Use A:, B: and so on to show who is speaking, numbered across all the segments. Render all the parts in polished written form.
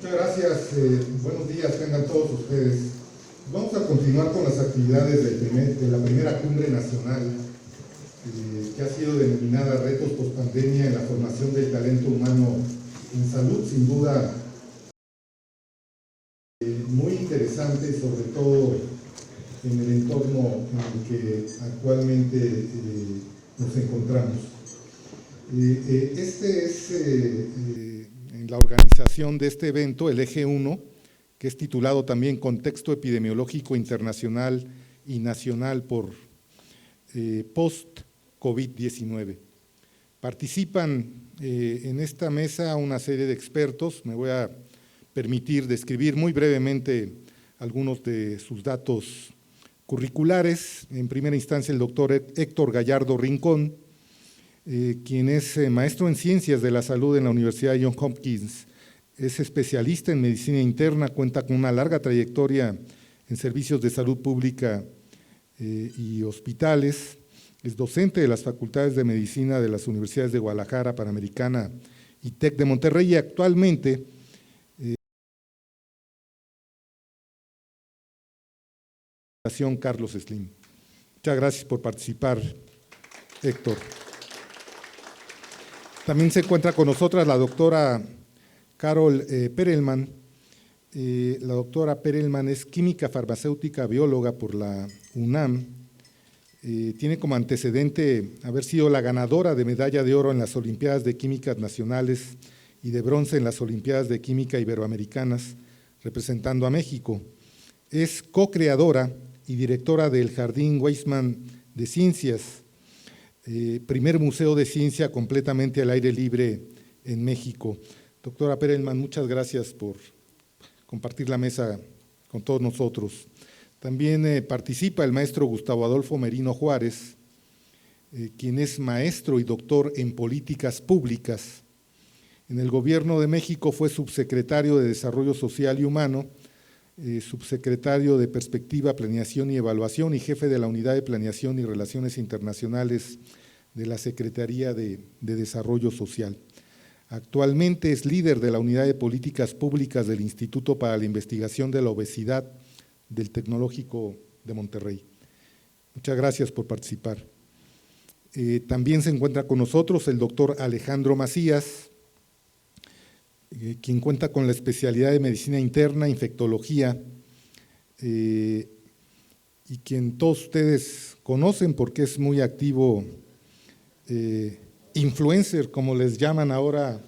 A: Muchas gracias, buenos días tengan todos ustedes. Vamos a continuar con las actividades de la primera cumbre nacional que ha sido denominada Retos Postpandemia en la formación del talento humano en salud. Sin duda muy interesante, sobre todo en el entorno en el que actualmente nos encontramos. Este es en la organización de este evento, el eje 1, que es titulado también Contexto Epidemiológico Internacional y Nacional por Post-COVID-19. Participan en esta mesa una serie de expertos. Me voy a permitir describir muy brevemente algunos de sus datos curriculares. En primera instancia, el doctor Héctor Gallardo Rincón, quien es maestro en Ciencias de la Salud en la Universidad de Johns Hopkins, es especialista en medicina interna, cuenta con una larga trayectoria en servicios de salud pública y hospitales, es docente de las facultades de medicina de las universidades de Guadalajara, Panamericana y TEC de Monterrey, y actualmente Carlos Slim. Muchas gracias por participar, Héctor. También se encuentra con nosotras la doctora Carol Perelman. La doctora Perelman es química farmacéutica bióloga por la UNAM. Tiene como antecedente haber sido la ganadora de medalla de oro en las Olimpiadas de Químicas Nacionales y de bronce en las Olimpiadas de Química Iberoamericanas, representando a México. Es co-creadora y directora del Jardín Weizmann de Ciencias, primer museo de ciencia completamente al aire libre en México. Doctora Perelman, muchas gracias por compartir la mesa con todos nosotros. También participa el maestro Gustavo Adolfo Merino Juárez, quien es maestro y doctor en políticas públicas. En el Gobierno de México fue subsecretario de Desarrollo Social y Humano, subsecretario de Perspectiva, Planeación y Evaluación y jefe de la Unidad de Planeación y Relaciones Internacionales de la Secretaría de Desarrollo Social. Actualmente es líder de la Unidad de Políticas Públicas del Instituto para la Investigación de la Obesidad del Tecnológico de Monterrey. Muchas gracias por participar. También se encuentra con nosotros el doctor Alejandro Macías, quien cuenta con la especialidad de Medicina Interna, Infectología, y quien todos ustedes conocen porque es muy activo, influencer, como les llaman ahora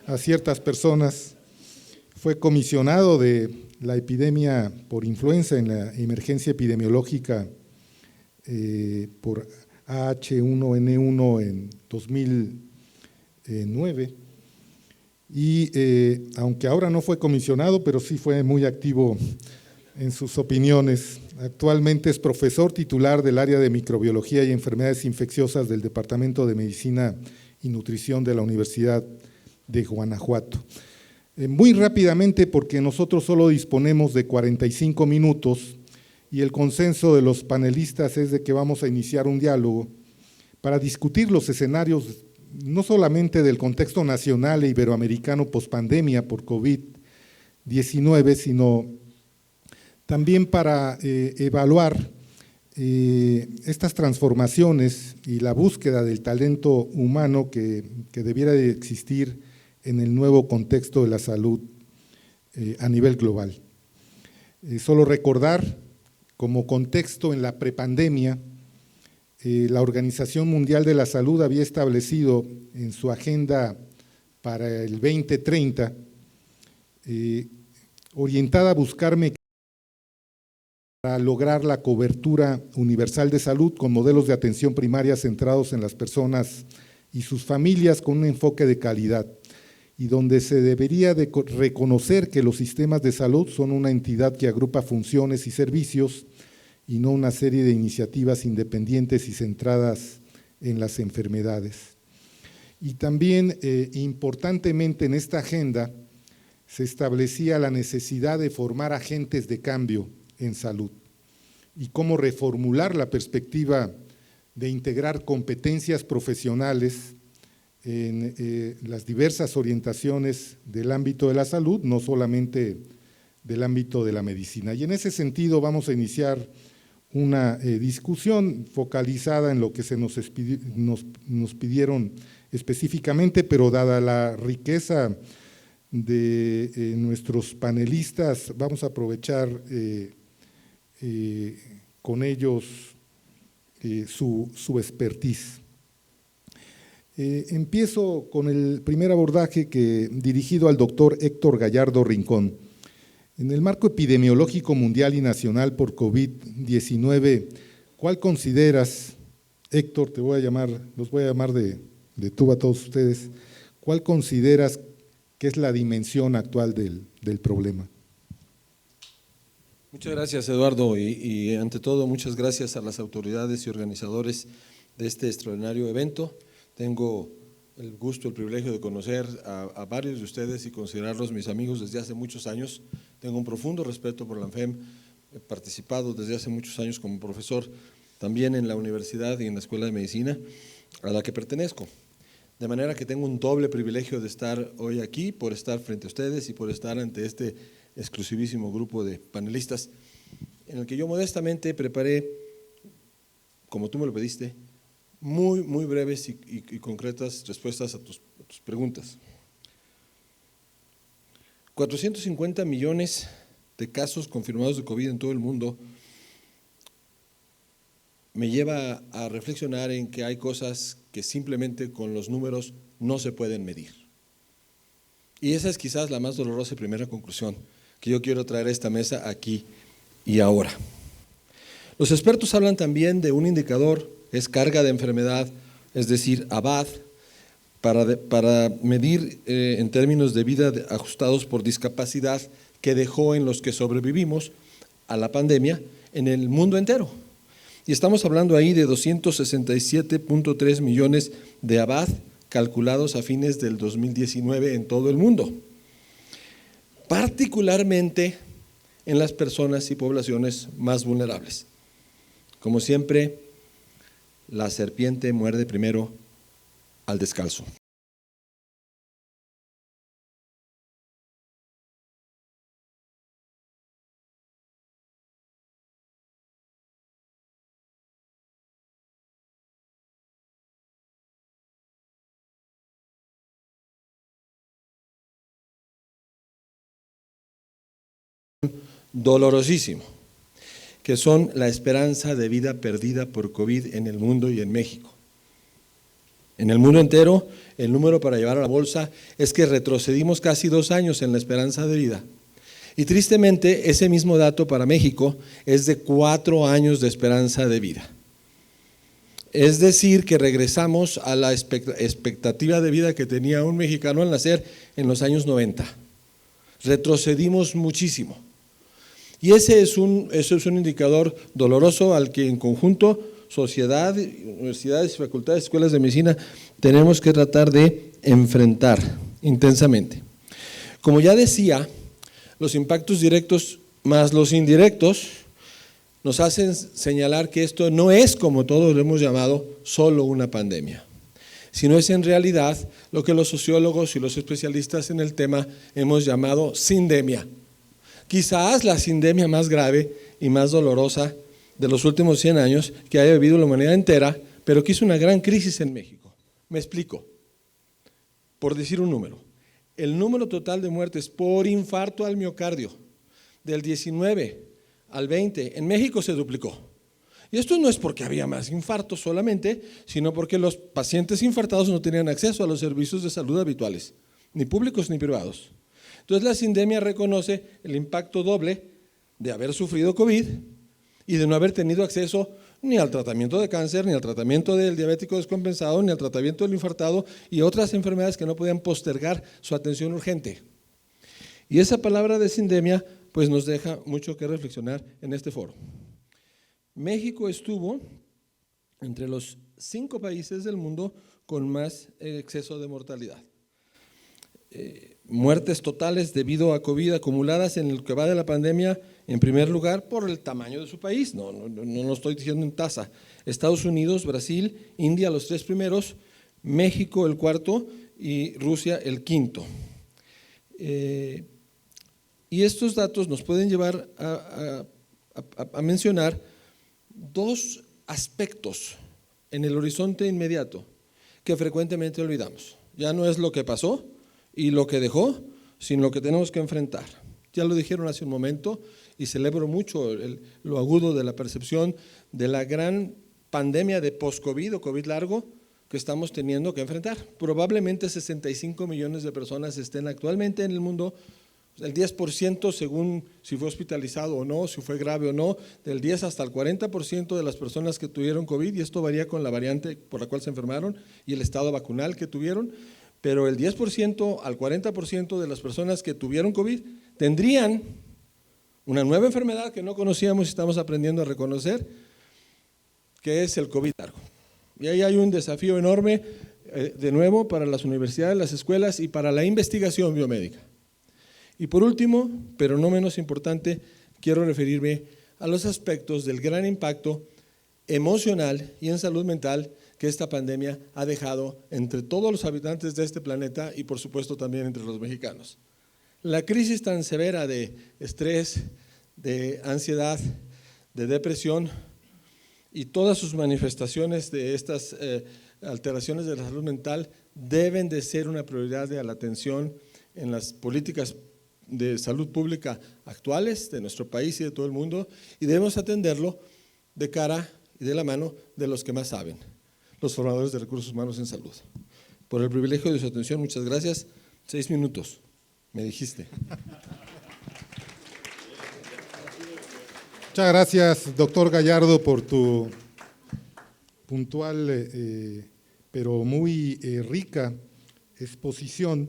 A: a ciertas personas. Fue comisionado de la epidemia por influenza en la emergencia epidemiológica por H1N1 en 2009. Y aunque ahora no fue comisionado, pero sí fue muy activo en sus opiniones. Actualmente es profesor titular del área de microbiología y enfermedades infecciosas del Departamento de Medicina y Nutrición de la Universidad de Guanajuato. Muy rápidamente, porque nosotros solo disponemos de 45 minutos y el consenso de los panelistas es de que vamos a iniciar un diálogo para discutir los escenarios no solamente del contexto nacional e iberoamericano pospandemia por COVID-19, sino también para evaluar estas transformaciones y la búsqueda del talento humano que debiera de existir en el nuevo contexto de la salud a nivel global. Solo recordar, como contexto en la prepandemia, la Organización Mundial de la Salud había establecido en su agenda para el 2030, orientada a buscar mecanismos para lograr la cobertura universal de salud con modelos de atención primaria centrados en las personas y sus familias con un enfoque de calidad, y donde se debería de reconocer que los sistemas de salud son una entidad que agrupa funciones y servicios y no una serie de iniciativas independientes y centradas en las enfermedades. Y también, importantemente en esta agenda, se establecía la necesidad de formar agentes de cambio en salud y cómo reformular la perspectiva de integrar competencias profesionales en las diversas orientaciones del ámbito de la salud, no solamente del ámbito de la medicina. Y en ese sentido vamos a iniciar una discusión focalizada en lo que nos pidieron específicamente, pero dada la riqueza de nuestros panelistas, vamos a aprovechar con ellos su expertise. Empiezo con el primer abordaje dirigido al doctor Héctor Gallardo Rincón. En el marco epidemiológico mundial y nacional por COVID-19, ¿cuál consideras, Héctor, los voy a llamar de tú a todos ustedes, cuál consideras que es la dimensión actual del problema?
B: Muchas gracias, Eduardo, y ante todo muchas gracias a las autoridades y organizadores de este extraordinario evento. Tengo el gusto, el privilegio de conocer a varios de ustedes y considerarlos mis amigos desde hace muchos años. Tengo un profundo respeto por la ANFEM, he participado desde hace muchos años como profesor también en la universidad y en la Escuela de Medicina a la que pertenezco. De manera que tengo un doble privilegio de estar hoy aquí, por estar frente a ustedes y por estar ante este exclusivísimo grupo de panelistas, en el que yo modestamente preparé, como tú me lo pediste, muy breves y concretas respuestas a tus preguntas. 450 millones de casos confirmados de COVID en todo el mundo me lleva a reflexionar en que hay cosas que simplemente con los números no se pueden medir. Y esa es quizás la más dolorosa y primera conclusión que yo quiero traer a esta mesa aquí y ahora. Los expertos hablan también de un indicador, es carga de enfermedad, es decir, ABAD, para medir en términos de vida ajustados por discapacidad que dejó en los que sobrevivimos a la pandemia en el mundo entero. Y estamos hablando ahí de 267.3 millones de ABAD calculados a fines del 2019 en todo el mundo, particularmente en las personas y poblaciones más vulnerables. Como siempre, la serpiente muerde primero al descalzo. Dolorosísimo, que son la esperanza de vida perdida por COVID en el mundo y en México. En el mundo entero, el número para llevar a la bolsa es que retrocedimos casi 2 años en la esperanza de vida. Y tristemente, ese mismo dato para México es de 4 años de esperanza de vida. Es decir, que regresamos a la expectativa de vida que tenía un mexicano al nacer en los años 90. Retrocedimos muchísimo. Y eso es un indicador doloroso al que en conjunto sociedad, universidades, facultades, escuelas de medicina tenemos que tratar de enfrentar intensamente. Como ya decía, los impactos directos más los indirectos nos hacen señalar que esto no es, como todos lo hemos llamado, solo una pandemia, sino es en realidad lo que los sociólogos y los especialistas en el tema hemos llamado sindemia. Quizás la sindemia más grave y más dolorosa de los últimos 100 años que haya vivido la humanidad entera, pero que hizo una gran crisis en México. Me explico, por decir un número. El número total de muertes por infarto al miocardio del 19 al 20 en México se duplicó. Y esto no es porque había más infartos solamente, sino porque los pacientes infartados no tenían acceso a los servicios de salud habituales, ni públicos ni privados. Entonces la sindemia reconoce el impacto doble de haber sufrido COVID y de no haber tenido acceso ni al tratamiento de cáncer, ni al tratamiento del diabético descompensado, ni al tratamiento del infartado y otras enfermedades que no podían postergar su atención urgente. Y esa palabra de sindemia pues nos deja mucho que reflexionar en este foro. México estuvo entre los 5 países del mundo con más exceso de mortalidad. Muertes totales debido a COVID acumuladas en el que va de la pandemia, en primer lugar por el tamaño de su país, no lo estoy diciendo en tasa. Estados Unidos, Brasil, India, los 3 primeros, México el cuarto y Rusia el quinto. Y estos datos nos pueden llevar a mencionar dos aspectos en el horizonte inmediato que frecuentemente olvidamos. Ya no es lo que pasó y lo que dejó, sino lo que tenemos que enfrentar. Ya lo dijeron hace un momento y celebro mucho lo agudo de la percepción de la gran pandemia de post-COVID o COVID largo que estamos teniendo que enfrentar. Probablemente 65 millones de personas estén actualmente en el mundo, el 10% según si fue hospitalizado o no, si fue grave o no, del 10 hasta el 40% de las personas que tuvieron COVID, y esto varía con la variante por la cual se enfermaron y el estado vacunal que tuvieron, pero el 10% al 40% de las personas que tuvieron COVID tendrían una nueva enfermedad que no conocíamos y estamos aprendiendo a reconocer, que es el COVID largo. Y ahí hay un desafío enorme, de nuevo, para las universidades, las escuelas y para la investigación biomédica. Y por último, pero no menos importante, quiero referirme a los aspectos del gran impacto emocional y en salud mental que esta pandemia ha dejado entre todos los habitantes de este planeta y por supuesto también entre los mexicanos. La crisis tan severa de estrés, de ansiedad, de depresión y todas sus manifestaciones de estas alteraciones de la salud mental deben de ser una prioridad de la atención en las políticas de salud pública actuales de nuestro país y de todo el mundo, y debemos atenderlo de cara y de la mano de los que más saben, los formadores de recursos humanos en salud. Por el privilegio de su atención, muchas gracias. 6 minutos, me dijiste.
A: Muchas gracias, doctor Gallardo, por tu puntual pero muy rica exposición,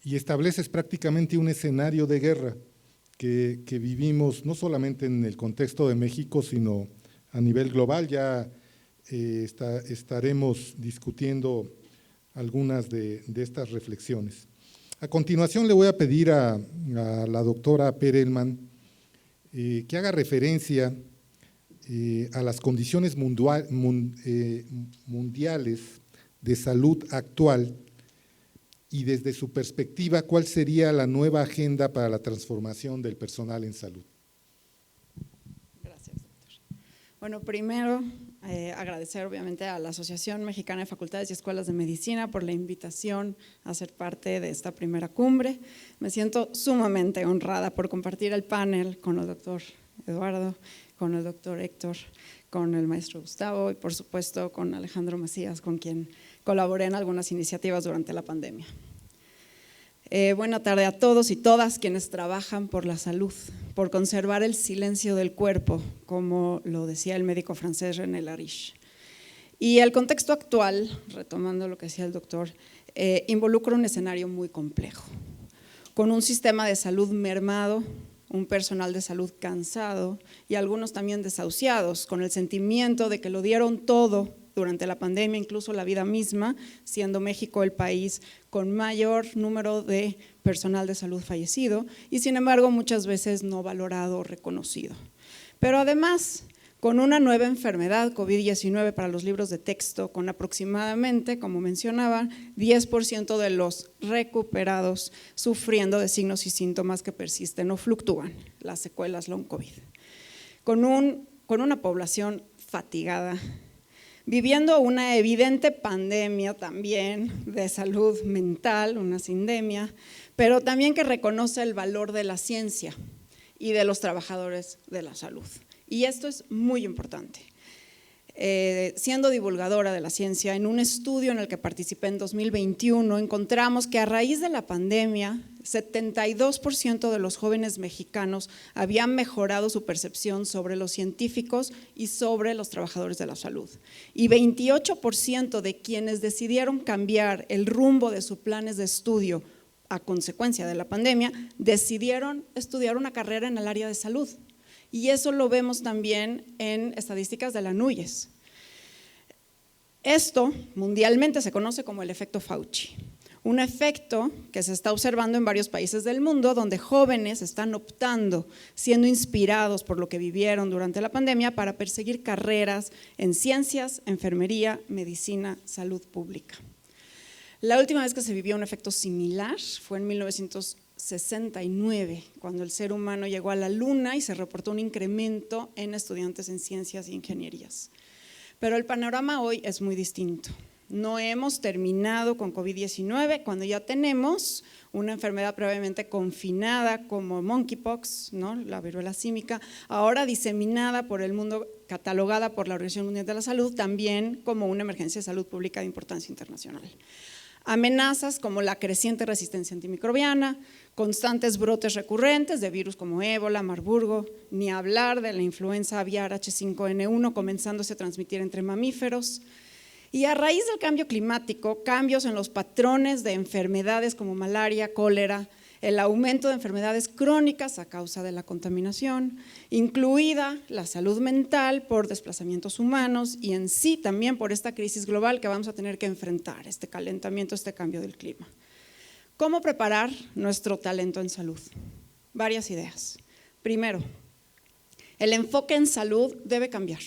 A: y estableces prácticamente un escenario de guerra que vivimos no solamente en el contexto de México, sino a nivel global. Ya estaremos discutiendo algunas de estas reflexiones. A continuación le voy a pedir a la doctora Perelman que haga referencia a las condiciones mundiales de salud actual y desde su perspectiva, ¿cuál sería la nueva agenda para la transformación del personal en salud?
C: Gracias, doctor. Bueno, primero agradecer obviamente a la Asociación Mexicana de Facultades y Escuelas de Medicina por la invitación a ser parte de esta primera cumbre. Me siento sumamente honrada por compartir el panel con el doctor Eduardo, con el doctor Héctor, con el maestro Gustavo y por supuesto con Alejandro Macías, con quien colaboré en algunas iniciativas durante la pandemia. Buena tarde a todos y todas quienes trabajan por la salud, por conservar el silencio del cuerpo, como lo decía el médico francés René Lariche. Y el contexto actual, retomando lo que decía el doctor, involucra un escenario muy complejo, con un sistema de salud mermado, un personal de salud cansado y algunos también desahuciados, con el sentimiento de que lo dieron todo durante la pandemia, incluso la vida misma, siendo México el país con mayor número de personal de salud fallecido y sin embargo muchas veces no valorado o reconocido. Pero además, con una nueva enfermedad, COVID-19 para los libros de texto, con aproximadamente, como mencionaba, 10% de los recuperados sufriendo de signos y síntomas que persisten o fluctúan, las secuelas long COVID. Con una población fatigada, viviendo una evidente pandemia también de salud mental, una sindemia, pero también que reconoce el valor de la ciencia y de los trabajadores de la salud. Y esto es muy importante. Siendo divulgadora de la ciencia, en un estudio en el que participé en 2021, encontramos que a raíz de la pandemia, 72% de los jóvenes mexicanos habían mejorado su percepción sobre los científicos y sobre los trabajadores de la salud. Y 28% de quienes decidieron cambiar el rumbo de sus planes de estudio a consecuencia de la pandemia, decidieron estudiar una carrera en el área de salud. Y eso lo vemos también en estadísticas de la NUYES. Esto mundialmente se conoce como el efecto Fauci, un efecto que se está observando en varios países del mundo donde jóvenes están optando, siendo inspirados por lo que vivieron durante la pandemia para perseguir carreras en ciencias, enfermería, medicina, salud pública. La última vez que se vivió un efecto similar fue en 1969, cuando el ser humano llegó a la Luna y se reportó un incremento en estudiantes en ciencias e ingenierías. Pero el panorama hoy es muy distinto. No hemos terminado con COVID-19 cuando ya tenemos una enfermedad previamente confinada como monkeypox, ¿no? La viruela símica, ahora diseminada por el mundo, catalogada por la Organización Mundial de la Salud también como una emergencia de salud pública de importancia internacional. Amenazas como la creciente resistencia antimicrobiana, constantes brotes recurrentes de virus como ébola, Marburgo, ni hablar de la influenza aviar H5N1 comenzándose a transmitir entre mamíferos. Y a raíz del cambio climático, cambios en los patrones de enfermedades como malaria, cólera, el aumento de enfermedades crónicas a causa de la contaminación, incluida la salud mental por desplazamientos humanos y en sí también por esta crisis global que vamos a tener que enfrentar, este calentamiento, este cambio del clima. ¿Cómo preparar nuestro talento en salud? Varias ideas. Primero, el enfoque en salud debe cambiar.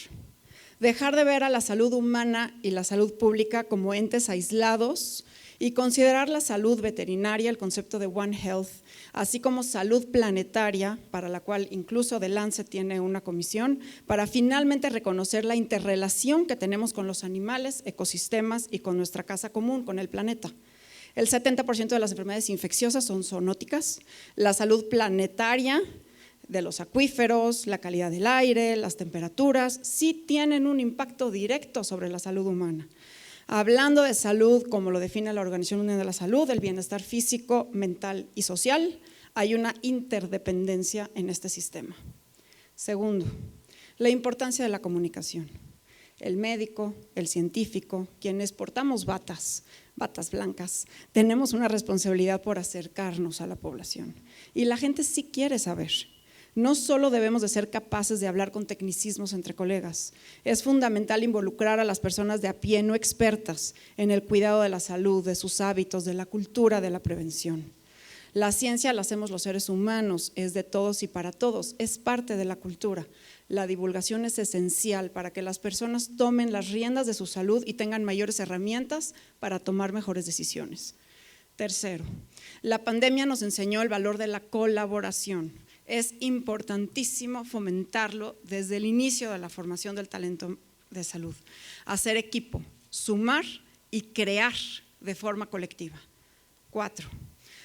C: Dejar de ver a la salud humana y la salud pública como entes aislados y considerar la salud veterinaria, el concepto de One Health, así como salud planetaria, para la cual incluso The Lancet tiene una comisión, para finalmente reconocer la interrelación que tenemos con los animales, ecosistemas y con nuestra casa común, con el planeta. El 70% de las enfermedades infecciosas son zoonóticas, la salud planetaria de los acuíferos, la calidad del aire, las temperaturas, sí tienen un impacto directo sobre la salud humana. Hablando de salud, como lo define la Organización Mundial de la Salud, el bienestar físico, mental y social, hay una interdependencia en este sistema. Segundo, la importancia de la comunicación. El médico, el científico, quienes portamos batas blancas, tenemos una responsabilidad por acercarnos a la población. Y la gente sí quiere saber. No solo debemos de ser capaces de hablar con tecnicismos entre colegas, es fundamental involucrar a las personas de a pie no expertas en el cuidado de la salud, de sus hábitos, de la cultura, de la prevención. La ciencia la hacemos los seres humanos, es de todos y para todos, es parte de la cultura. La divulgación es esencial para que las personas tomen las riendas de su salud y tengan mayores herramientas para tomar mejores decisiones. Tercero, la pandemia nos enseñó el valor de la colaboración. Es importantísimo fomentarlo desde el inicio de la formación del talento de salud, hacer equipo, sumar y crear de forma colectiva. 4.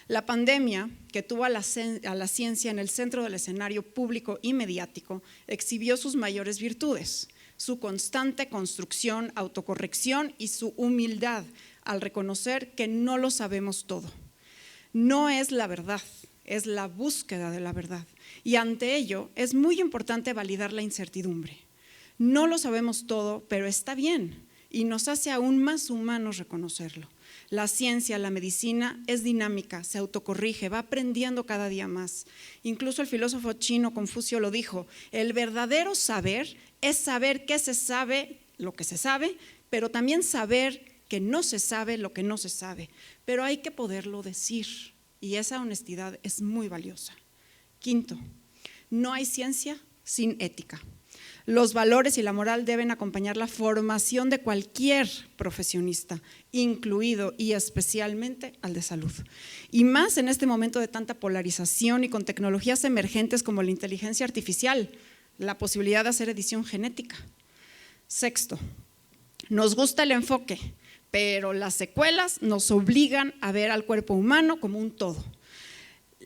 C: La pandemia, que tuvo a la ciencia en el centro del escenario público y mediático, exhibió sus mayores virtudes, su constante construcción, autocorrección y su humildad al reconocer que no lo sabemos todo. No es la verdad, es la búsqueda de la verdad. Y ante ello es muy importante validar la incertidumbre. No lo sabemos todo, pero está bien y nos hace aún más humanos reconocerlo. La ciencia, la medicina es dinámica, se autocorrige, va aprendiendo cada día más. Incluso el filósofo chino Confucio lo dijo, el verdadero saber es saber qué se sabe, lo que se sabe, pero también saber que no se sabe lo que no se sabe. Pero hay que poderlo decir y esa honestidad es muy valiosa. 5. No hay ciencia sin ética. Los valores y la moral deben acompañar la formación de cualquier profesionista, incluido y especialmente al de salud. Y más en este momento de tanta polarización y con tecnologías emergentes como la inteligencia artificial, la posibilidad de hacer edición genética. 6. Nos gusta el enfoque, pero las secuelas nos obligan a ver al cuerpo humano como un todo.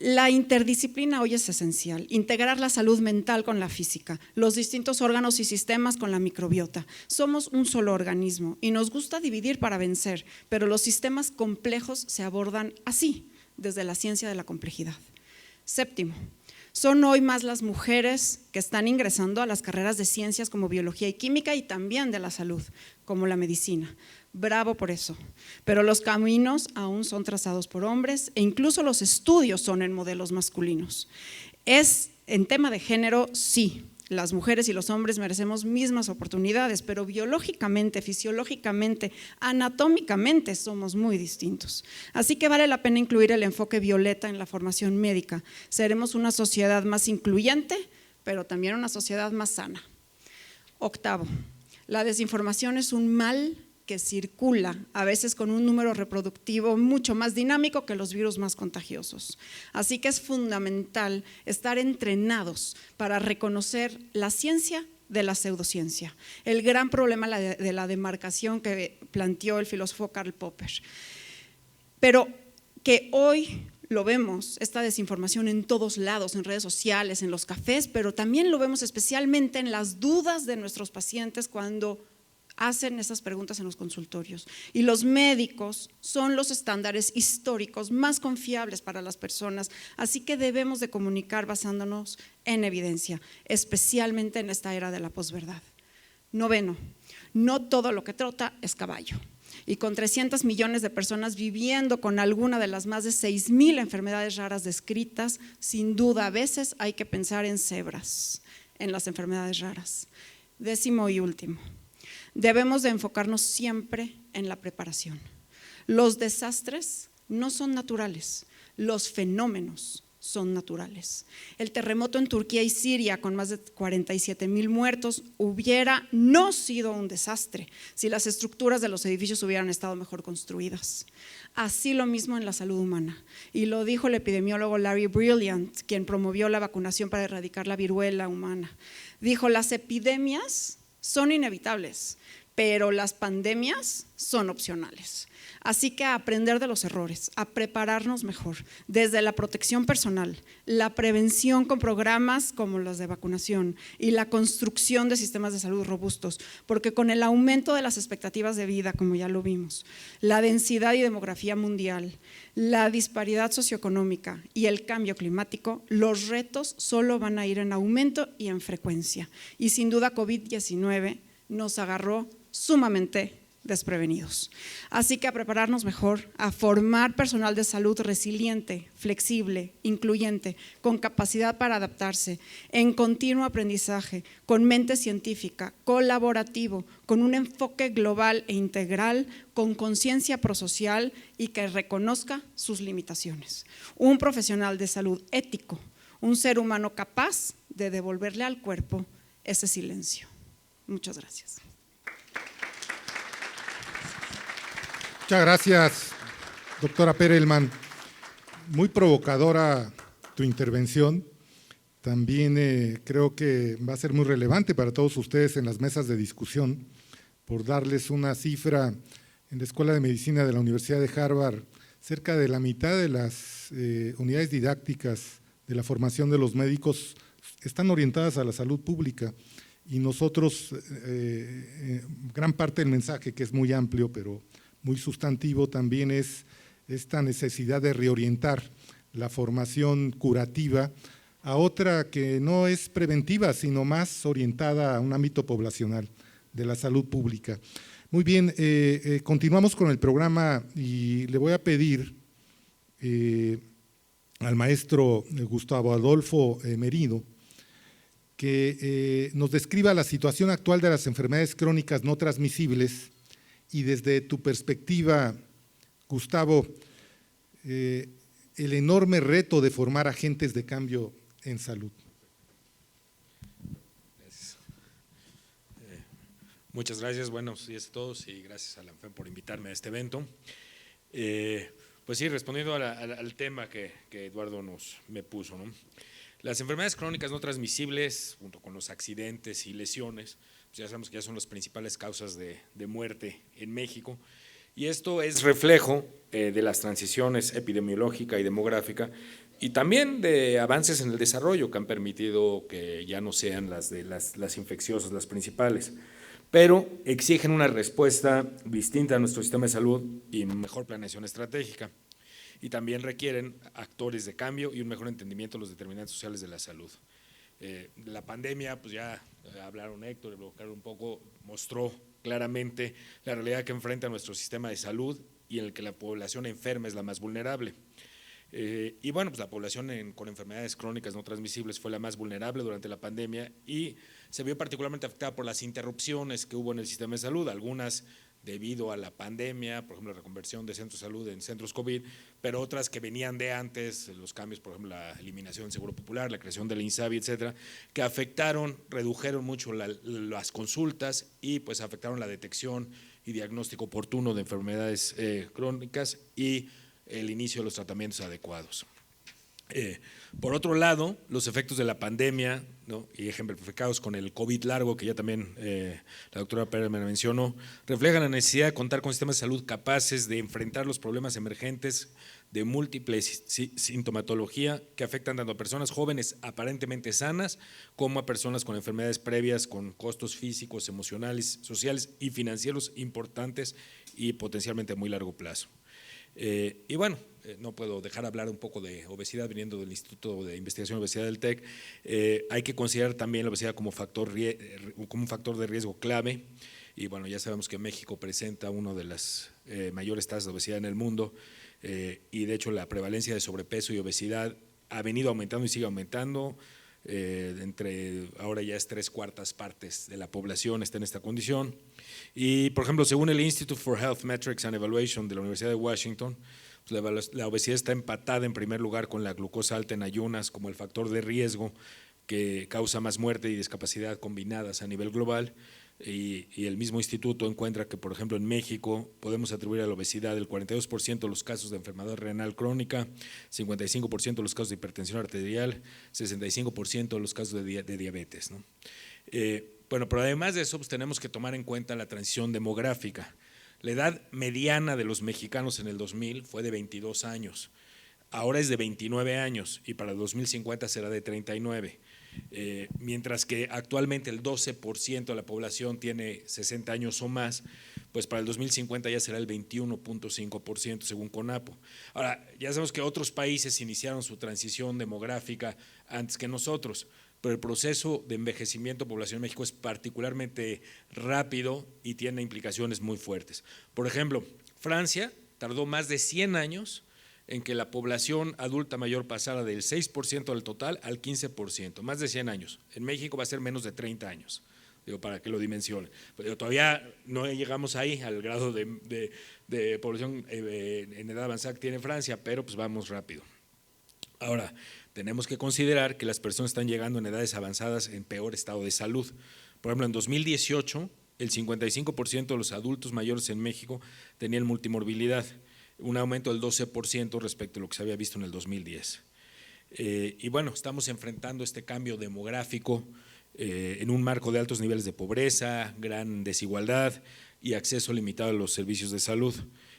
C: La interdisciplina hoy es esencial, integrar la salud mental con la física, los distintos órganos y sistemas con la microbiota. Somos un solo organismo y nos gusta dividir para vencer, pero los sistemas complejos se abordan así, desde la ciencia de la complejidad. 7. Son hoy más las mujeres que están ingresando a las carreras de ciencias como biología y química y también de la salud, como la medicina. Bravo por eso, pero los caminos aún son trazados por hombres e incluso los estudios son en modelos masculinos. Es en tema de género, sí, las mujeres y los hombres merecemos mismas oportunidades, pero biológicamente, fisiológicamente, anatómicamente somos muy distintos. Así que vale la pena incluir el enfoque violeta en la formación médica. Seremos una sociedad más incluyente, pero también una sociedad más sana. 8. La desinformación es un mal que circula, a veces con un número reproductivo mucho más dinámico que los virus más contagiosos. Así que es fundamental estar entrenados para reconocer la ciencia de la pseudociencia, el gran problema de la demarcación que planteó el filósofo Karl Popper. Pero que hoy lo vemos, esta desinformación en todos lados, en redes sociales, en los cafés, pero también lo vemos especialmente en las dudas de nuestros pacientes cuando hacen esas preguntas en los consultorios. Y los médicos son los estándares históricos más confiables para las personas, así que debemos de comunicar basándonos en evidencia, especialmente en esta era de la posverdad. 9, no todo lo que trota es caballo. Y con 300 millones de personas viviendo con alguna de las más de 6,000 enfermedades raras descritas, sin duda a veces hay que pensar en cebras, en las enfermedades raras. 10 y último, debemos de enfocarnos siempre en la preparación. Los desastres no son naturales, los fenómenos son naturales. El terremoto en Turquía y Siria con más de 47,000 muertos hubiera no sido un desastre si las estructuras de los edificios hubieran estado mejor construidas. Así lo mismo en la salud humana, y lo dijo el epidemiólogo Larry Brilliant, quien promovió la vacunación para erradicar la viruela humana. Dijo: las epidemias son inevitables, pero las pandemias son opcionales. Así que a aprender de los errores, a prepararnos mejor, desde la protección personal, la prevención con programas como los de vacunación y la construcción de sistemas de salud robustos, porque con el aumento de las expectativas de vida, como ya lo vimos, la densidad y demografía mundial, la disparidad socioeconómica y el cambio climático, los retos solo van a ir en aumento y en frecuencia. Y sin duda COVID-19 nos agarró sumamente desprevenidos. Así que a prepararnos mejor, a formar personal de salud resiliente, flexible, incluyente, con capacidad para adaptarse, en continuo aprendizaje, con mente científica, colaborativo, con un enfoque global e integral, con conciencia prosocial y que reconozca sus limitaciones. Un profesional de salud ético, un ser humano capaz de devolverle al cuerpo ese silencio. Muchas gracias.
A: Muchas gracias, doctora Perelman. Muy provocadora tu intervención. También creo que va a ser muy relevante para todos ustedes en las mesas de discusión, por darles una cifra. En la Escuela de Medicina de la Universidad de Harvard, cerca de la mitad de las unidades didácticas de la formación de los médicos están orientadas a la salud pública, y nosotros, gran parte del mensaje, que es muy amplio, pero muy sustantivo, también es esta necesidad de reorientar la formación curativa a otra que no es preventiva, sino más orientada a un ámbito poblacional de la salud pública. Muy bien, continuamos con el programa y le voy a pedir al maestro Gustavo Adolfo Merino que nos describa la situación actual de las enfermedades crónicas no transmisibles. Y desde tu perspectiva, Gustavo, el enorme reto de formar agentes de cambio en salud.
D: Gracias. Muchas gracias, buenos días a todos y gracias a la ANFEM por invitarme a este evento. Pues sí, respondiendo al tema que Eduardo me puso, ¿no? Las enfermedades crónicas no transmisibles, junto con los accidentes y lesiones, pues ya sabemos que ya son las principales causas de muerte en México, y esto es reflejo de las transiciones epidemiológica y demográfica, y también de avances en el desarrollo que han permitido que ya no sean las infecciosas las principales, pero exigen una respuesta distinta a nuestro sistema de salud y mejor planeación estratégica. Y también requieren actores de cambio y un mejor entendimiento de los determinantes sociales de la salud. La pandemia, pues ya hablaron Héctor, Carlos un poco, mostró claramente la realidad que enfrenta nuestro sistema de salud y en el que la población enferma es la más vulnerable. Y bueno, pues la población con enfermedades crónicas no transmisibles fue la más vulnerable durante la pandemia y se vio particularmente afectada por las interrupciones que hubo en el sistema de salud, algunas debido a la pandemia, por ejemplo la reconversión de centros de salud en centros COVID, pero otras que venían de antes, los cambios, por ejemplo la eliminación del Seguro Popular, la creación del INSABI, etcétera, que afectaron, redujeron mucho las consultas y pues afectaron la detección y diagnóstico oportuno de enfermedades crónicas y el inicio de los tratamientos adecuados. Por otro lado, los efectos de la pandemia, ¿no?, y ejemplificados con el COVID largo, que ya también la doctora Pérez me mencionó, reflejan la necesidad de contar con sistemas de salud capaces de enfrentar los problemas emergentes de múltiple sintomatología que afectan tanto a personas jóvenes aparentemente sanas como a personas con enfermedades previas, con costos físicos, emocionales, sociales y financieros importantes y potencialmente a muy largo plazo. Y bueno, no puedo dejar hablar un poco de obesidad viniendo del Instituto de Investigación de Obesidad del TEC. Hay que considerar también la obesidad como un factor de riesgo clave. Y bueno, ya sabemos que México presenta una de las mayores tasas de obesidad en el mundo, y de hecho la prevalencia de sobrepeso y obesidad ha venido aumentando y sigue aumentando. Ahora ya es 3/4 partes de la población está en esta condición. Y por ejemplo, según el Institute for Health Metrics and Evaluation de la Universidad de Washington, pues la obesidad está empatada en primer lugar con la glucosa alta en ayunas como el factor de riesgo que causa más muerte y discapacidad combinadas a nivel global. Y el mismo instituto encuentra que, por ejemplo, en México podemos atribuir a la obesidad el 42% de los casos de enfermedad renal crónica, 55% de los casos de hipertensión arterial, 65% de los casos de diabetes, ¿no? Bueno, pero además de eso, pues tenemos que tomar en cuenta la transición demográfica. La edad mediana de los mexicanos en el 2000 fue de 22 años, ahora es de 29 años y para el 2050 será de 39. Mientras que actualmente el 12% de la población tiene 60 años o más, pues para el 2050 ya será el 21.5% según CONAPO. Ahora, ya sabemos que otros países iniciaron su transición demográfica antes que nosotros, pero el proceso de envejecimiento de población en México es particularmente rápido y tiene implicaciones muy fuertes. Por ejemplo, Francia tardó más de 100 años en que la población adulta mayor pasara del 6% del total al 15%, más de 100 años. En México va a ser menos de 30 años, digo, para que lo dimensione. Pero todavía no llegamos ahí al grado de población en edad avanzada que tiene Francia, pero pues vamos rápido. Ahora, tenemos que considerar que las personas están llegando en edades avanzadas en peor estado de salud. Por ejemplo, en 2018, el 55% de los adultos mayores en México tenían multimorbilidad, un aumento del 12% respecto a lo que se había visto en el 2010. Y bueno, estamos enfrentando este cambio demográfico en un marco de altos niveles de pobreza, gran desigualdad y acceso limitado a los servicios de salud.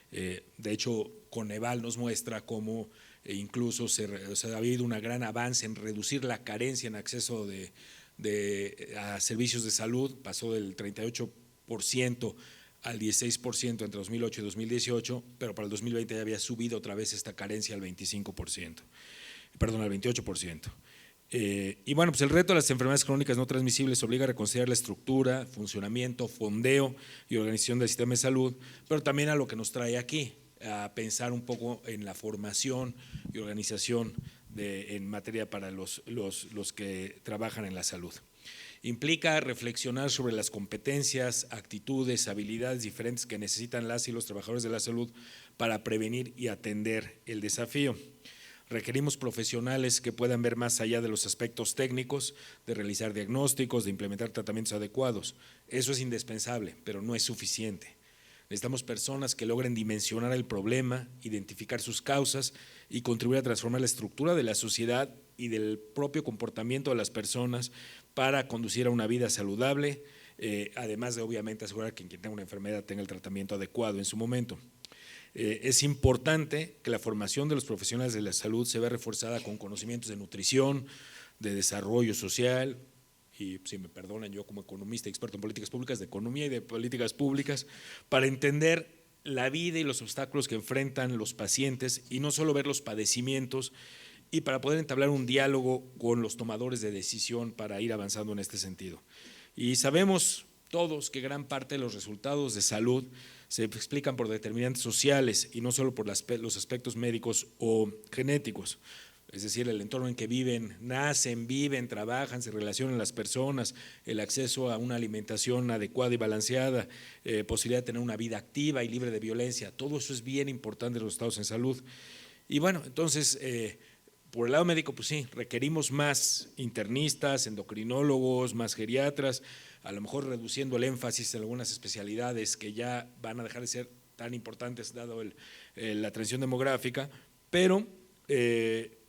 D: De hecho, Coneval nos muestra cómo incluso ha habido un gran avance en reducir la carencia en acceso a servicios de salud, pasó del 38% al 16% entre 2008 y 2018, pero para el 2020 ya había subido otra vez esta carencia al 28%. Y bueno, pues el reto de las enfermedades crónicas no transmisibles obliga a reconsiderar la estructura, funcionamiento, fondeo y organización del sistema de salud, pero también a lo que nos trae aquí, a pensar un poco en la formación y organización en materia para los que trabajan en la salud. Implica reflexionar sobre las competencias, actitudes, habilidades diferentes que necesitan las y los trabajadores de la salud para prevenir y atender el desafío. Requerimos profesionales que puedan ver más allá de los aspectos técnicos, de realizar diagnósticos, de implementar tratamientos adecuados. Eso es indispensable, pero no es suficiente. Necesitamos personas que logren dimensionar el problema, identificar sus causas y contribuir a transformar la estructura de la sociedad y del propio comportamiento de las personas para conducir a una vida saludable, además de obviamente asegurar que quien tenga una enfermedad tenga el tratamiento adecuado en su momento. Es importante que la formación de los profesionales de la salud se vea reforzada con conocimientos de nutrición, de desarrollo social, y si me perdonan, yo como economista experto en políticas públicas, de economía y de políticas públicas, para entender la vida y los obstáculos que enfrentan los pacientes y no solo ver los padecimientos, y para poder entablar un diálogo con los tomadores de decisión para ir avanzando en este sentido. Y sabemos todos que gran parte de los resultados de salud se explican por determinantes sociales y no solo por los aspectos médicos o genéticos. Es decir, el entorno en que viven, nacen, viven, trabajan, se relacionan las personas, el acceso a una alimentación adecuada y balanceada, posibilidad de tener una vida activa y libre de violencia, todo eso es bien importante en los estados en salud. Y bueno, entonces, por el lado médico, pues sí, requerimos más internistas, endocrinólogos, más geriatras, a lo mejor reduciendo el énfasis en algunas especialidades que ya van a dejar de ser tan importantes dado la transición demográfica, pero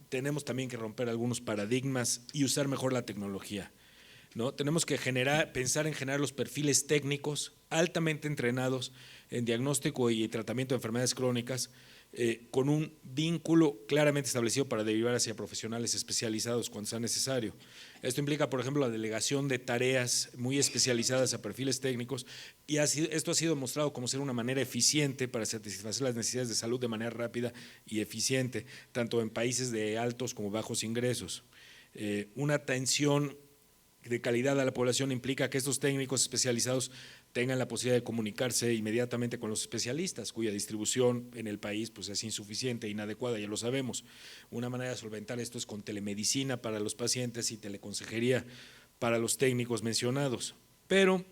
D: tenemos también que romper algunos paradigmas y usar mejor la tecnología, ¿no? Tenemos que pensar en generar los perfiles técnicos altamente entrenados en diagnóstico y tratamiento de enfermedades crónicas, con un vínculo claramente establecido para derivar hacia profesionales especializados cuando sea necesario. Esto implica, por ejemplo, la delegación de tareas muy especializadas a perfiles técnicos, y esto ha sido mostrado como ser una manera eficiente para satisfacer las necesidades de salud de manera rápida y eficiente, tanto en países de altos como bajos ingresos. Una atención de calidad a la población implica que estos técnicos especializados tengan la posibilidad de comunicarse inmediatamente con los especialistas, cuya distribución en el país pues, es insuficiente e inadecuada, ya lo sabemos. Una manera de solventar esto es con telemedicina para los pacientes y teleconsejería para los técnicos mencionados. Pero,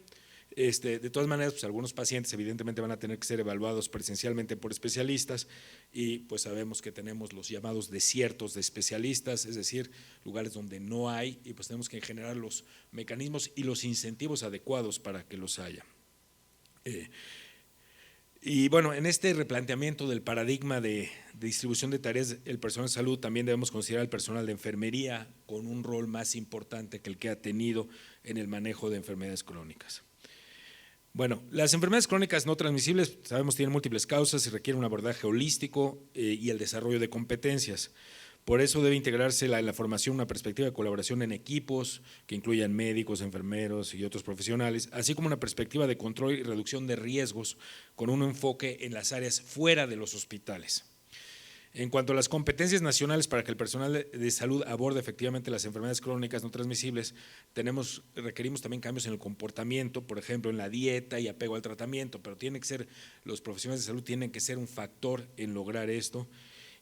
D: de todas maneras, pues, algunos pacientes evidentemente van a tener que ser evaluados presencialmente por especialistas, y pues sabemos que tenemos los llamados desiertos de especialistas, es decir, lugares donde no hay, y pues tenemos que generar los mecanismos y los incentivos adecuados para que los haya. Y bueno, en este replanteamiento del paradigma de distribución de tareas, el personal de salud, también debemos considerar al personal de enfermería con un rol más importante que el que ha tenido en el manejo de enfermedades crónicas. Bueno, las enfermedades crónicas no transmisibles, sabemos, tienen múltiples causas y requieren un abordaje holístico y el desarrollo de competencias. Por eso debe integrarse en la formación una perspectiva de colaboración en equipos que incluyan médicos, enfermeros y otros profesionales, así como una perspectiva de control y reducción de riesgos con un enfoque en las áreas fuera de los hospitales. En cuanto a las competencias nacionales para que el personal de salud aborde efectivamente las enfermedades crónicas no transmisibles, requerimos también cambios en el comportamiento, por ejemplo, en la dieta y apego al tratamiento, pero los profesionales de salud tienen que ser un factor en lograr esto.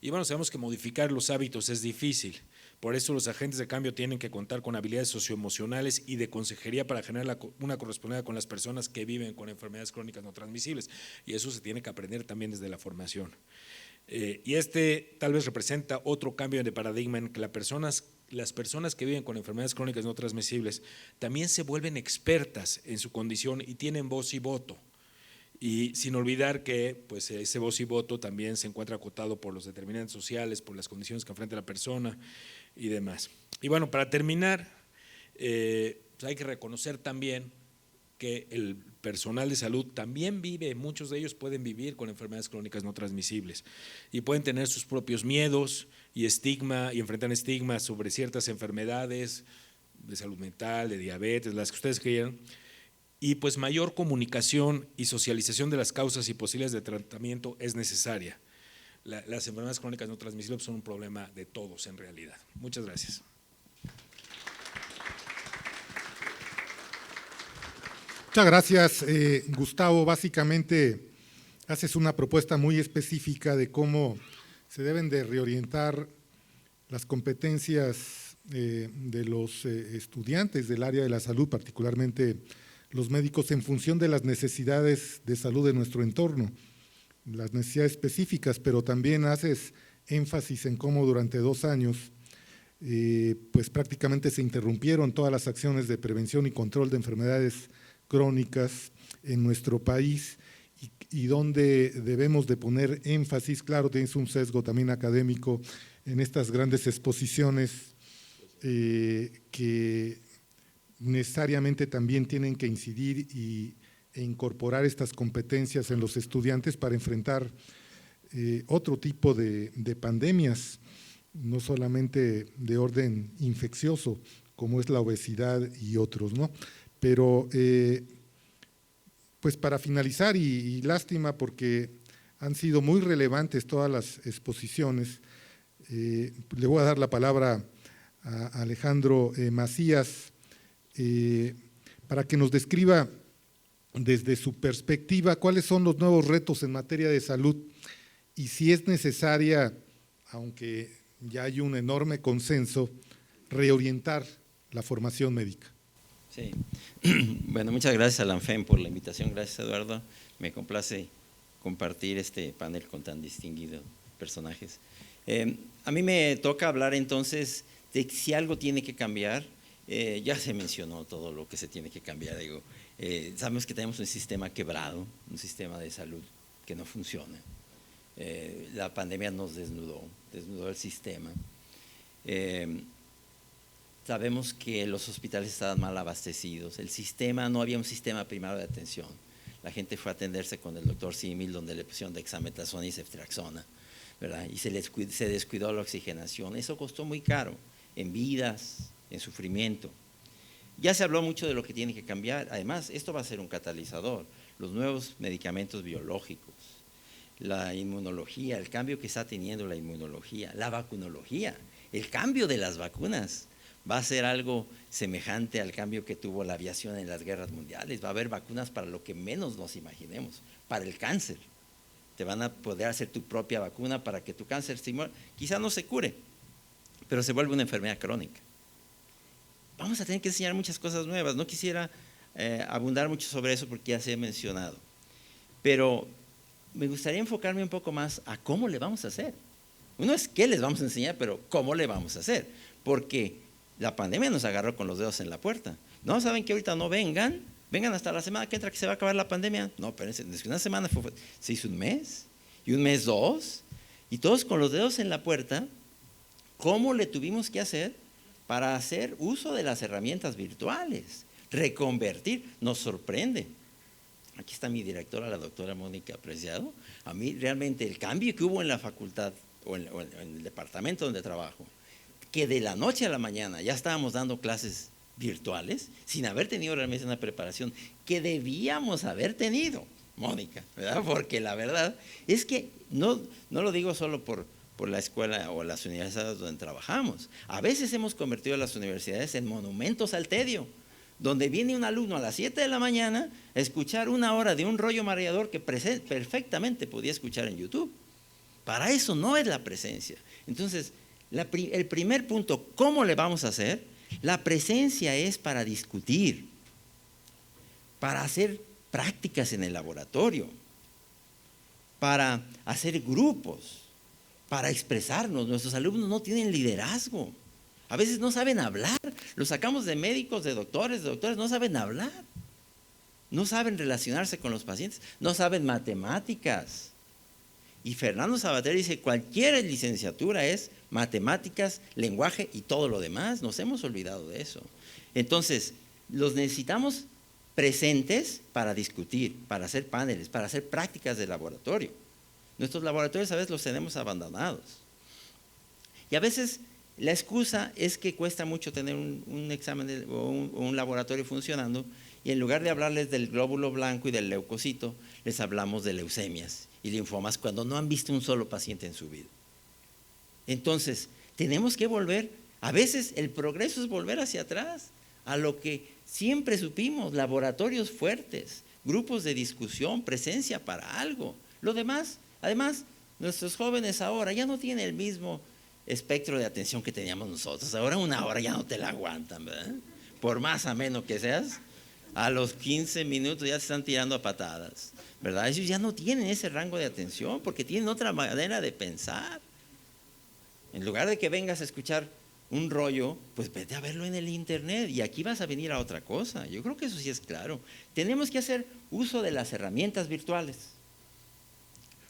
D: Y bueno, sabemos que modificar los hábitos es difícil, por eso los agentes de cambio tienen que contar con habilidades socioemocionales y de consejería para generar una correspondencia con las personas que viven con enfermedades crónicas no transmisibles, y eso se tiene que aprender también desde la formación. Y tal vez representa otro cambio de paradigma en que las personas que viven con enfermedades crónicas no transmisibles también se vuelven expertas en su condición y tienen voz y voto. Y sin olvidar que pues, ese voz y voto también se encuentra acotado por los determinantes sociales, por las condiciones que enfrenta la persona y demás. Y bueno, para terminar, pues hay que reconocer también que el personal de salud también muchos de ellos pueden vivir con enfermedades crónicas no transmisibles y pueden tener sus propios miedos y enfrentan estigmas sobre ciertas enfermedades de salud mental, de diabetes, las que ustedes quieran, y pues mayor comunicación y socialización de las causas y posibilidades de tratamiento es necesaria. Las enfermedades crónicas no transmisibles son un problema de todos en realidad. Muchas gracias.
A: Muchas gracias, Gustavo. Básicamente haces una propuesta muy específica de cómo se deben de reorientar las competencias de los estudiantes del área de la salud, particularmente los médicos, en función de las necesidades de salud de nuestro entorno, las necesidades específicas, pero también haces énfasis en cómo durante 2 años pues prácticamente se interrumpieron todas las acciones de prevención y control de enfermedades crónicas en nuestro país, y donde debemos de poner énfasis. Claro, tienes un sesgo también académico en estas grandes exposiciones que necesariamente también tienen que incidir e incorporar estas competencias en los estudiantes para enfrentar otro tipo de pandemias, no solamente de orden infeccioso, como es la obesidad y otros, ¿no? Pero pues para finalizar, y lástima porque han sido muy relevantes todas las exposiciones, le voy a dar la palabra a Alejandro Macías para que nos describa desde su perspectiva cuáles son los nuevos retos en materia de salud y si es necesaria, aunque ya hay un enorme consenso, reorientar la formación médica.
E: Sí, bueno, muchas gracias a la ANFEM por la invitación, gracias Eduardo, me complace compartir este panel con tan distinguidos personajes. A mí me toca hablar entonces de si algo tiene que cambiar Ya se mencionó todo lo que se tiene que cambiar. Digo, sabemos que tenemos un sistema quebrado, un sistema de salud que no funciona. La pandemia nos desnudó el sistema. Sabemos que los hospitales estaban mal abastecidos, no había un sistema primario de atención. La gente fue a atenderse con el doctor Simil, donde le pusieron dexametasona y ceftriaxona, ¿verdad? Y se descuidó la oxigenación. Eso costó muy caro, en vidas, en sufrimiento. Ya se habló mucho de lo que tiene que cambiar. Además, esto va a ser un catalizador. Los nuevos medicamentos biológicos, la inmunología, el cambio que está teniendo la inmunología, la vacunología, el cambio de las vacunas va a ser algo semejante al cambio que tuvo la aviación en las guerras mundiales. Va a haber vacunas para lo que menos nos imaginemos, para el cáncer. Te van a poder hacer tu propia vacuna para que tu cáncer quizá no se cure, pero se vuelve una enfermedad crónica. Vamos a tener que enseñar muchas cosas nuevas. No quisiera abundar mucho sobre eso porque ya se ha mencionado, pero me gustaría enfocarme un poco más a cómo le vamos a hacer. Uno es qué les vamos a enseñar, pero cómo le vamos a hacer, porque la pandemia nos agarró con los dedos en la puerta. No, saben que ahorita no vengan hasta la semana que entra que se va a acabar la pandemia. No, pero una semana se hizo un mes, y un mes 2, y todos con los dedos en la puerta. ¿Cómo le tuvimos que hacer para hacer uso de las herramientas virtuales? Reconvertir, nos sorprende. Aquí está mi directora, la doctora Mónica Preciado. A mí realmente el cambio que hubo en la facultad o en el departamento donde trabajo, que de la noche a la mañana ya estábamos dando clases virtuales sin haber tenido realmente una preparación que debíamos haber tenido, Mónica, ¿verdad? Porque la verdad es que no lo digo solo por la escuela o las universidades donde trabajamos. A veces hemos convertido las universidades en monumentos al tedio, donde viene un alumno a las 7 de la mañana a escuchar 1 hora de un rollo mareador que perfectamente podía escuchar en YouTube. Para eso no es la presencia. Entonces, el primer punto, ¿cómo le vamos a hacer? La presencia es para discutir, para hacer prácticas en el laboratorio, para hacer grupos, para expresarnos. Nuestros alumnos no tienen liderazgo. A veces no saben hablar. Los sacamos de médicos, de doctores, no saben hablar. No saben relacionarse con los pacientes, no saben matemáticas. Y Fernando Sabater dice, cualquier licenciatura es matemáticas, lenguaje y todo lo demás. Nos hemos olvidado de eso. Entonces, los necesitamos presentes para discutir, para hacer paneles, para hacer prácticas de laboratorio. Nuestros laboratorios a veces los tenemos abandonados. Y a veces la excusa es que cuesta mucho tener un examen o un laboratorio funcionando, y en lugar de hablarles del glóbulo blanco y del leucocito, les hablamos de leucemias y linfomas cuando no han visto un solo paciente en su vida. Entonces, tenemos que volver, a veces el progreso es volver hacia atrás, a lo que siempre supimos, laboratorios fuertes, grupos de discusión, presencia para algo. Lo demás, además, nuestros jóvenes ahora ya no tienen el mismo espectro de atención que teníamos nosotros. Ahora 1 hora ya no te la aguantan, ¿verdad? Por más ameno que seas, a los 15 minutos ya se están tirando a patadas, ¿verdad? Ellos ya no tienen ese rango de atención porque tienen otra manera de pensar. En lugar de que vengas a escuchar un rollo, pues vete a verlo en el internet y aquí vas a venir a otra cosa. Yo creo que eso sí es claro. Tenemos que hacer uso de las herramientas virtuales.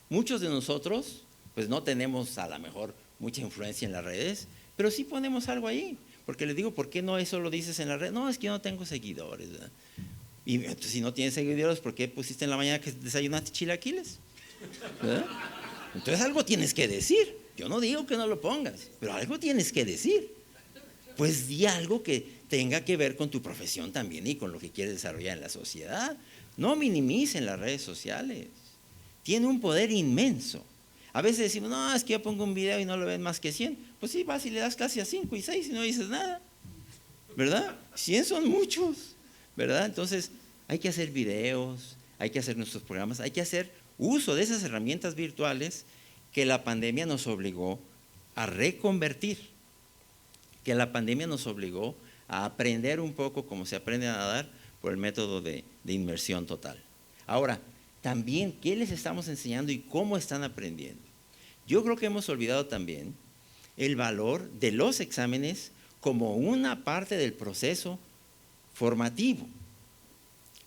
E: Muchos de nosotros, pues no tenemos a lo mejor mucha influencia en las redes, pero sí ponemos algo ahí. Porque les digo, ¿por qué no eso lo dices en la red? No, es que yo no tengo seguidores, ¿verdad? Y entonces, si no tienes seguidores, ¿por qué pusiste en la mañana que desayunaste chilaquiles? ¿Verdad? Entonces algo tienes que decir. Yo no digo que no lo pongas, pero algo tienes que decir. Pues di algo que tenga que ver con tu profesión también y con lo que quieres desarrollar en la sociedad. No minimicen las redes sociales. Tiene un poder inmenso. A veces decimos, no, es que yo pongo un video y no lo ven más que 100. Pues sí, vas y le das casi a 5 y 6 y no dices nada, ¿verdad? 100 son muchos, ¿verdad? Entonces hay que hacer videos, hay que hacer nuestros programas, hay que hacer uso de esas herramientas virtuales que la pandemia nos obligó a reconvertir, que la pandemia nos obligó a aprender un poco como se aprende a nadar por el método de inmersión total. Ahora, también, ¿qué les estamos enseñando y cómo están aprendiendo? Yo creo que hemos olvidado también el valor de los exámenes como una parte del proceso formativo.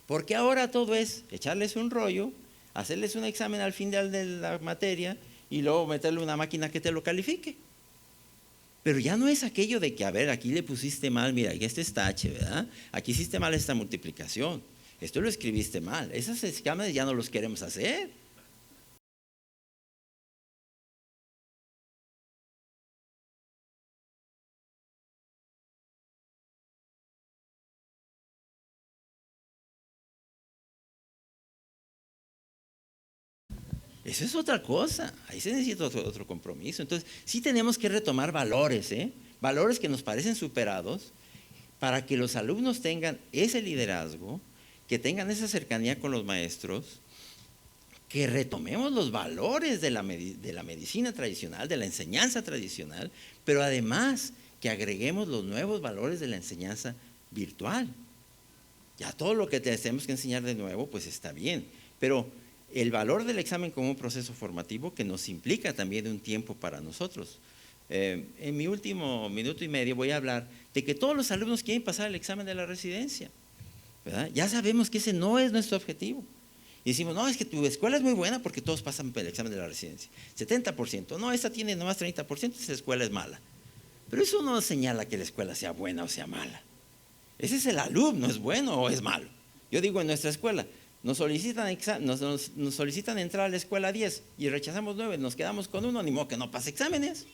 E: Porque ahora todo es echarles un rollo, hacerles un examen al final de la materia y luego meterle una máquina que te lo califique. Pero ya no es aquello de que, a ver, aquí le pusiste mal, mira, este es tache, ¿verdad? Aquí hiciste mal esta multiplicación, esto lo escribiste mal. Esos exámenes ya no los queremos hacer. Eso es otra cosa, ahí se necesita otro compromiso. Entonces, sí tenemos que retomar valores, valores que nos parecen superados, para que los alumnos tengan ese liderazgo, que tengan esa cercanía con los maestros, que retomemos los valores de la medicina tradicional, de la enseñanza tradicional, pero además que agreguemos los nuevos valores de la enseñanza virtual. Ya todo lo que tenemos que enseñar de nuevo, pues está bien, pero el valor del examen como un proceso formativo que nos implica también un tiempo para nosotros. En mi último minuto y medio voy a hablar de que todos los alumnos quieren pasar el examen de la residencia, ¿verdad? Ya sabemos que ese no es nuestro objetivo. Y decimos, no, es que tu escuela es muy buena porque todos pasan el examen de la residencia. 70%, no, esta tiene nomás 30%, esa escuela es mala. Pero eso no señala que la escuela sea buena o sea mala. Ese es el alumno, ¿es bueno o es malo? Yo digo, en nuestra escuela, nos solicitan entrar a la escuela 10 y rechazamos 9, nos quedamos con 1, ni modo que no pase exámenes,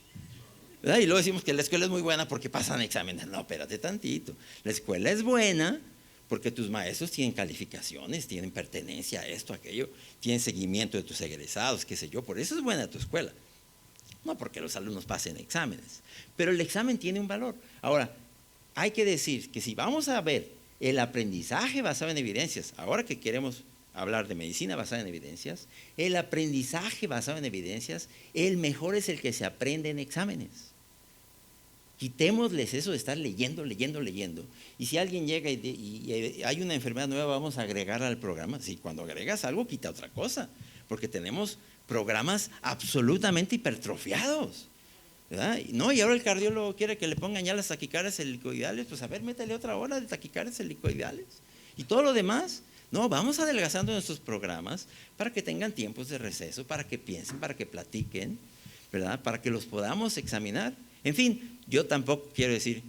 E: ¿verdad? Y luego decimos que la escuela es muy buena porque pasan exámenes. No, espérate tantito. La escuela es buena porque tus maestros tienen calificaciones, tienen pertenencia a esto, aquello, tienen seguimiento de tus egresados, qué sé yo. Por eso es buena tu escuela. No porque los alumnos pasen exámenes. Pero el examen tiene un valor. Ahora, hay que decir que si vamos a ver el aprendizaje basado en evidencias, ahora que queremos hablar de medicina basada en evidencias, el aprendizaje basado en evidencias, el mejor es el que se aprende en exámenes. Quitémosles eso de estar leyendo. Y si alguien llega y hay una enfermedad nueva, vamos a agregarla al programa. Si cuando agregas algo, quita otra cosa, porque tenemos programas absolutamente hipertrofiados, ¿verdad? No, y ahora el cardiólogo quiere que le pongan ya las taquicardias helicoidales, pues a ver, métele otra hora de taquicardias helicoidales. Y todo lo demás, no, vamos adelgazando nuestros programas para que tengan tiempos de receso, para que piensen, para que platiquen, ¿verdad? Para que los podamos examinar. En fin, yo tampoco quiero decir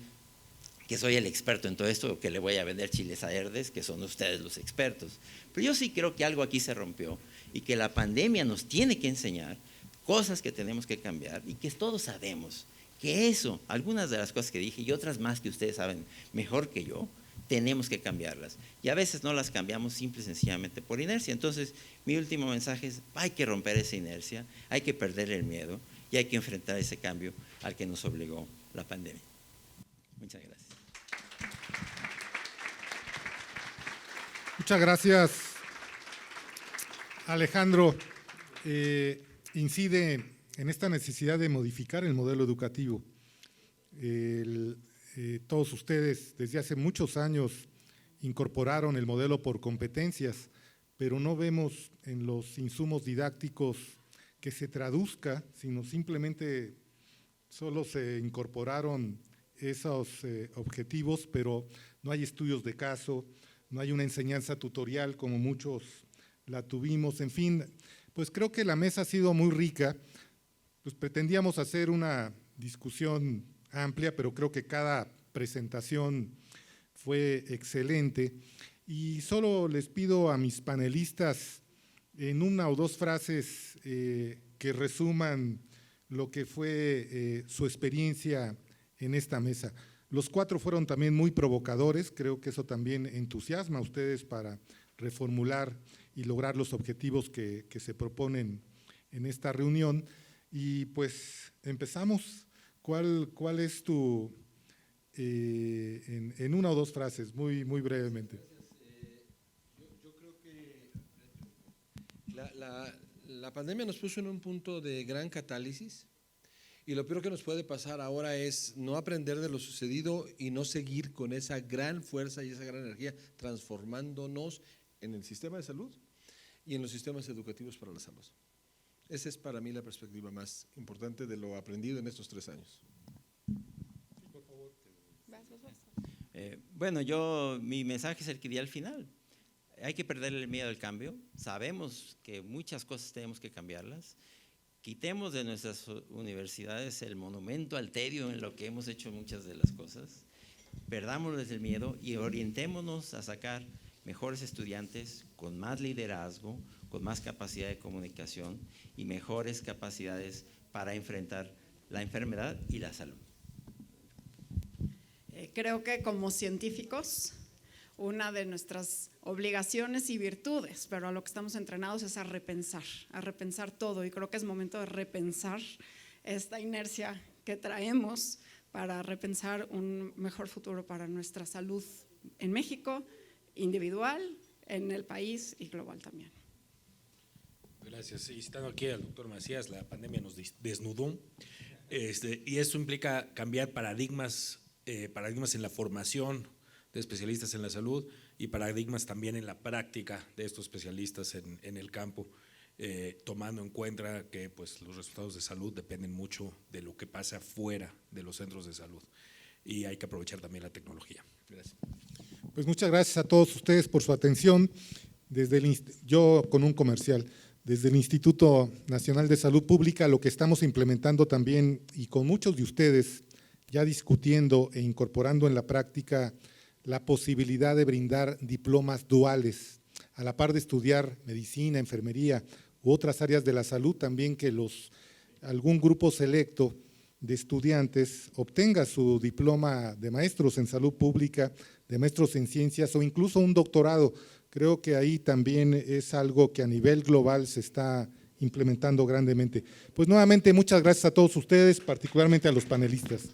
E: que soy el experto en todo esto, que le voy a vender chiles a Herdes, que son ustedes los expertos. Pero yo sí creo que algo aquí se rompió y que la pandemia nos tiene que enseñar cosas que tenemos que cambiar y que todos sabemos que eso, algunas de las cosas que dije y otras más que ustedes saben mejor que yo, tenemos que cambiarlas. Y a veces no las cambiamos simple y sencillamente por inercia. Entonces, mi último mensaje es, hay que romper esa inercia, hay que perder el miedo y hay que enfrentar ese cambio al que nos obligó la pandemia. Muchas gracias.
A: Muchas gracias, Alejandro. Incide en esta necesidad de modificar el modelo educativo. Todos ustedes desde hace muchos años incorporaron el modelo por competencias, pero no vemos en los insumos didácticos que se traduzca, sino simplemente solo se incorporaron esos objetivos, pero no hay estudios de caso, no hay una enseñanza tutorial como muchos la tuvimos. En fin, pues creo que la mesa ha sido muy rica. Pues pretendíamos hacer una discusión amplia, pero creo que cada presentación fue excelente. Y solo les pido a mis panelistas en una o dos frases que resuman lo que fue su experiencia en esta mesa. Los cuatro fueron también muy provocadores, creo que eso también entusiasma a ustedes para reformular y lograr los objetivos que se proponen en esta reunión. Y pues empezamos. ¿Cuál es tu, en una o dos frases, muy brevemente?
B: Yo creo que la pandemia nos puso en un punto de gran catálisis y lo peor que nos puede pasar ahora es no aprender de lo sucedido y no seguir con esa gran fuerza y esa gran energía transformándonos en el sistema de salud y en los sistemas educativos para la salud. Esa es para mí la perspectiva más importante de lo aprendido en estos 3 años.
A: Sí, por favor.
E: Bueno, mi mensaje es el que di al final. Hay que perder el miedo al cambio. Sabemos que muchas cosas tenemos que cambiarlas. Quitemos de nuestras universidades el monumento al tedio en lo que hemos hecho muchas de las cosas. Perdámosles el miedo y orientémonos a sacar mejores estudiantes con más liderazgo, con más capacidad de comunicación y mejores capacidades para enfrentar la enfermedad y la salud.
C: Creo que como científicos, una de nuestras obligaciones y virtudes, pero a lo que estamos entrenados es a repensar todo, y creo que es momento de repensar esta inercia que traemos para repensar un mejor futuro para nuestra salud en México, individual, en el país y global también.
D: Gracias. Y citando aquí al doctor Macías, la pandemia nos desnudó, y eso implica cambiar paradigmas en la formación de especialistas en la salud y paradigmas también en la práctica de estos especialistas en el campo, tomando en cuenta que pues, los resultados de salud dependen mucho de lo que pasa fuera de los centros de salud, y hay que aprovechar también la tecnología. Gracias.
A: Pues muchas gracias a todos ustedes por su atención. Yo con un comercial. Desde el Instituto Nacional de Salud Pública, lo que estamos implementando también, y con muchos de ustedes ya discutiendo e incorporando en la práctica la posibilidad de brindar diplomas duales, a la par de estudiar medicina, enfermería u otras áreas de la salud, también que algún grupo selecto de estudiantes obtenga su diploma de maestros en salud pública, de maestros en ciencias o incluso un doctorado. Creo que ahí también es algo que a nivel global se está implementando grandemente. Pues nuevamente muchas gracias a todos ustedes, particularmente a los panelistas.